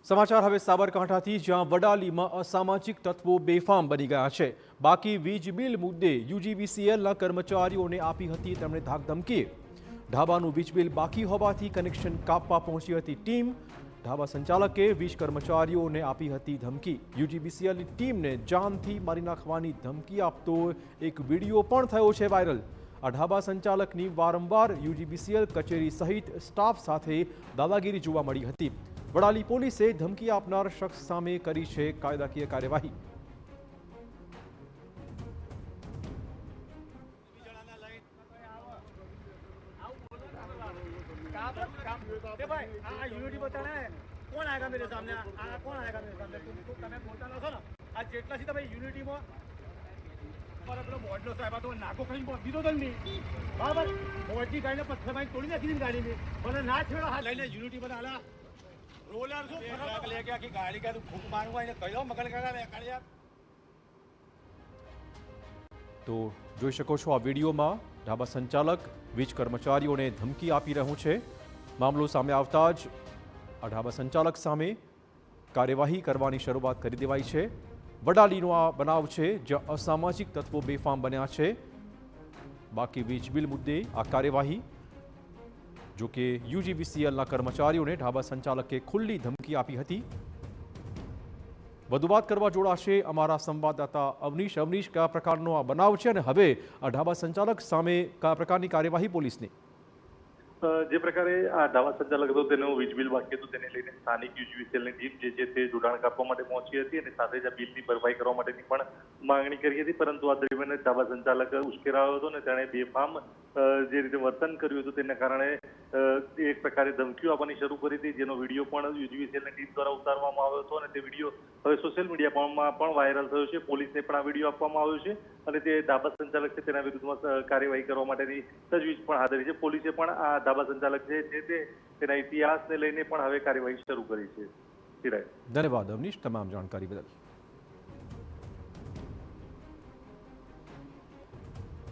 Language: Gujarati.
સમાચાર હવે સાબરકાંઠાથી, જ્યાં વડાલીમાં અસામાજિક તત્વો બેફામ બની ગયા છે। બાકી વીજ બિલ મુદ્દે યુજીવીસીએલના કર્મચારીઓને આપી હતી તેમણે ધાકધમકી। ઢાબાનું વીજ બિલ બાકી હોવાથી કનેક્શન કાપવા પહોંચી હતી ટીમ। ઢાબા સંચાલકે વીજ કર્મચારીઓને આપી હતી ધમકી। યુજીવીસીએલની ટીમને જાનથી મારી નાખવાની ધમકી આપતો એક વિડીયો પણ થયો છે વાયરલ। આ ઢાબા સંચાલકની વારંવાર યુજીવીસીએલ કચેરી સહિત સ્ટાફ સાથે દાદાગીરી જોવા મળી હતી। વડાલી પોલીસે ધમકી આપનાર શખ્સ સામે કરી છે કાયદાકીય કાર્યવાહી। कौन आएगा मेरे सामने? कौन आएगा मेरे सामने? તમે બોલતા નસો ને આ જેટલા છે તમે યુનિટીમાં પર પેલો મોડલો સાહેબ તો નાકો કરીને દીધો તો નહીં બરાબર મોડજી ગાડીને પથ્થર મારી તોડી નાખી દીધી ગાડીને મને ના છેડો હા લઈને યુનિટી પર હાલા રોલર શું ફરક લે કે આખી ગાડી કા તું ફૂંક મારવા એને કહ્યો મગન કાકા કાઢ્યા। તો જોઈ શકો છો આ વિડીયોમાં ઢાબા સંચાલક વીજ કર્મચારીઓને ધમકી આપી રહ્યું છે। મામલો સામે આવતા જ આ ઢાબા સંચાલક સામે કાર્યવાહી કરવાની શરૂઆત કરી દેવાઈ છે। વડાલીનો આ બનાવ છે જ્યાં અસામાજિક તત્વો બેફામ બન્યા છે। બાકી વીજ બિલ મુદ્દે આ કાર્યવાહી, જો કે યુજીવીસીએલના કર્મચારીઓને ઢાબા સંચાલકે ખુલ્લી ધમકી આપી હતી। વધુ વાત કરવા જોડાશે અમારા સંવાદદાતા અવનીશ। અવનીશ, કયા પ્રકારનો આ બનાવ છે અને હવે આ ઢાબા સંચાલક સામે કયા પ્રકારની કાર્યવાહી પોલીસની? જે પ્રકારે આ ઢાબા સંચાલક હતો તેનું વીજ બિલ બાકી હતું તેને લઈને સ્થાનિક યુજીવીસીએલની ટીમ જે છે તે જોડાણ કાપવા માટે પહોંચી હતી અને સાથે જ આ બિલની ભરપાઈ કરવા માટેની પણ માંગણી કરી હતી। પરંતુ આ દરમિયાન ઢાબા સંચાલક ઉશ્કેરાયો હતો અને તેણે બેફામ જે રીતે વર્તન કર્યું હતું તેના કારણે એક પ્રકારે ધમકીઓ આપવાની શરૂ કરી હતી, જેનો વિડીયો પણ યુજીવીસીએલની ટીમ દ્વારા ઉતારવામાં આવ્યો હતો અને તે વિડીયો હવે સોશિયલ મીડિયામાં પણ વાયરલ થયો છે। પોલીસને પણ આ વિડીયો આપવામાં આવ્યો છે અને તે ઢાબા સંચાલક છે તેના વિરુદ્ધમાં કાર્યવાહી કરવા માટેની તજવીજ પણ હાથ ધરી છે। પોલીસે પણ આ ઢાબા સંચાલક છે તેના ઇતિહાસને લઈને પણ હવે કાર્યવાહી શરૂ કરી છે। ધન્યવાદ અવનીશ તમામ જાણકારી બદલ।